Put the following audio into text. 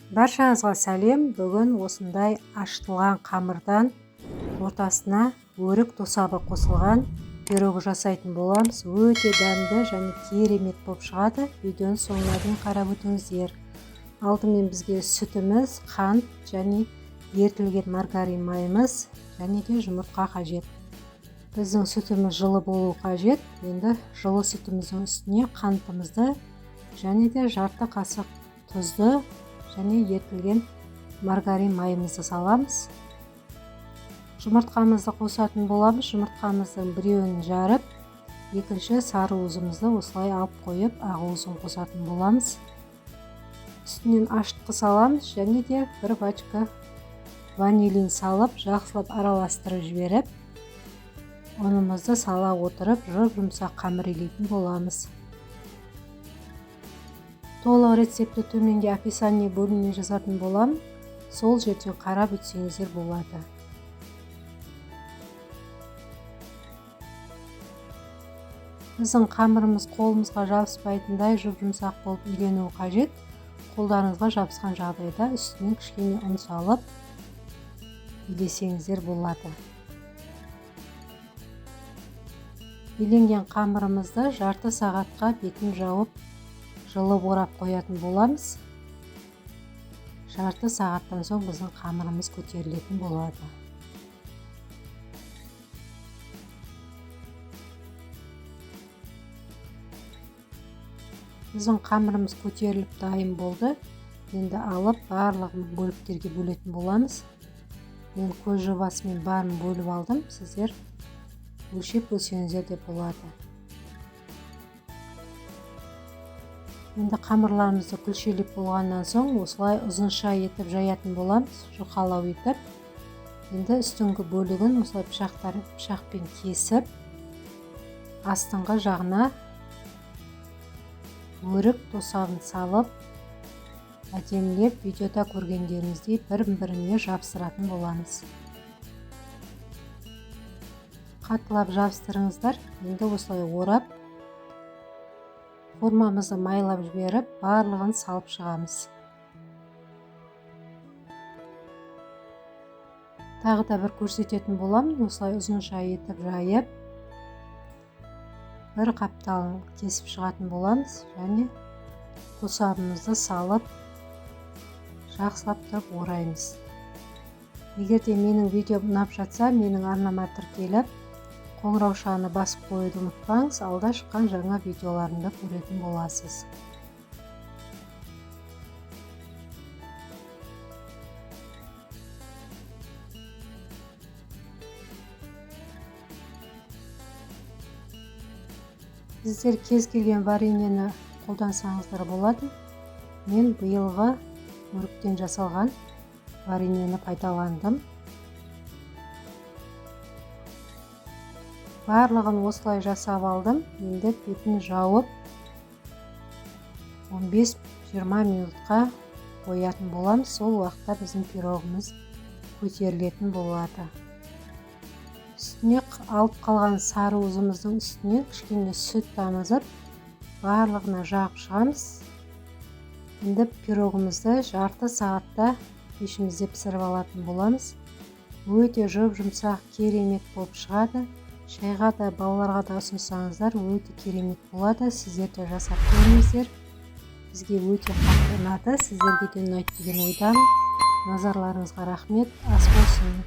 Баршаңызға сәлем. Бүгін осындай ашытылған қамырдан ортасына өрік тосабы қосылған пирог жасайтын боламыз. Өте дәмді және керемет болып шығады. Видеоны соңына дейін қарап өтіңіздер. Алдымен бізге сүтіміз, қант және ерітілген маргарин майымыз және де жұмыртқа қажет. Біздің сүтіміз жылы болу қажет. Енді жылы сүтіміздің үстіне қантымызды және де жарты қасық тұзды және ерітілген маргарин майымызды саламыз. Жұмыртқамызды қосатын боламыз. Жұмыртқамыздың біреуін жарып, екінші сары уызымызды осылай алып қойып, ақ уызын қосатын боламыз. Үстінен ашытқы саламыз және де бір бачка ванилин салып, жақсылап араластырып жіберіп, ұнымызды сала отырып, жұмсақ қамыр илейтін боламыз. Толық рецепті төменге описание бөліміне жазатын болам. Сол жерден қарап өтсеңіздер болады. Біздің қамырымыз қолымызға жабыспайтындай жұмсақ болып үйленуі қажет. Қолдарыңызға жабысқан жағдайда үстінен кішкене ұн салып илесеңіздер болады. Иленген қамырымызды жарты сағатқа бетін жауып жылы орап қоятын боламыз. Жарты сағаттан соң біздің қамырымыз көтерілетін болады. Біздің қамырымыз көтеріліп дайын болды. Енді алып барлығын бөліктерге бөлетін боламыз. Мен көз жобасымен барын бөліп алдым. Сіздер өлшеп бөлсеңіздер де болады. Енді қамырларымызды күлшелеп болғаннан соң осылай ұзынша етіп жаятын боламыз, жұқалау етіп. Енді үстіңгі бөлігін осылай пышақпен кесіп, астыңғы жағына өрік тосабын салып, әдемілеп видеода көргендеріңіздей бір-біріне жабыстыратын боламыз. Қатылап жабыстырыңыздар. Енді осылай орап, формамызды майлап жіберіп, барлығын салып шығамыз. Тағы да бір көрсететін боламын. Осылай ұзынша етіп жайып, бір қапталын кесіп шығатын боламыз және тосабымызды салып, жақсылап тұрып ораймыз. Егер де менің видеом ұнап жатса, менің арнама тіркеліп, қоңыраушаны басып қоюды ұмытпаңыз, алда шыққан жаңа видеоларымды көретін боласыз. Сіздер кез келген вареньені қолдансаңыздар болады. Мен биылғы өріктен жасалған вареньені пайдаландым. Барлығын осылай жасап алдым. Енді бетін жауып 15-20 минутқа қоятын боламыз. Сол уақытта біздің пирогымыз көтерілетін болады. Үстіне алып қалған сары уызымыздың үстіне кішкене сүт тамызып, барлығына жағып шығамыз. Енді пирогымызды жарты сағатта пешімізде пісіріп алатын боламыз. Өте жұмсақ, керемет болып шығады. Шайға да, балаларға да ұсынсаңыздар, өте керемет болады. Сіздер де жасап көріңіздер. Бізге өте қатты ұнады. Сіздерге де ұнайды деген ойдамын. Назарларыңызға рахмет. Ас болсын.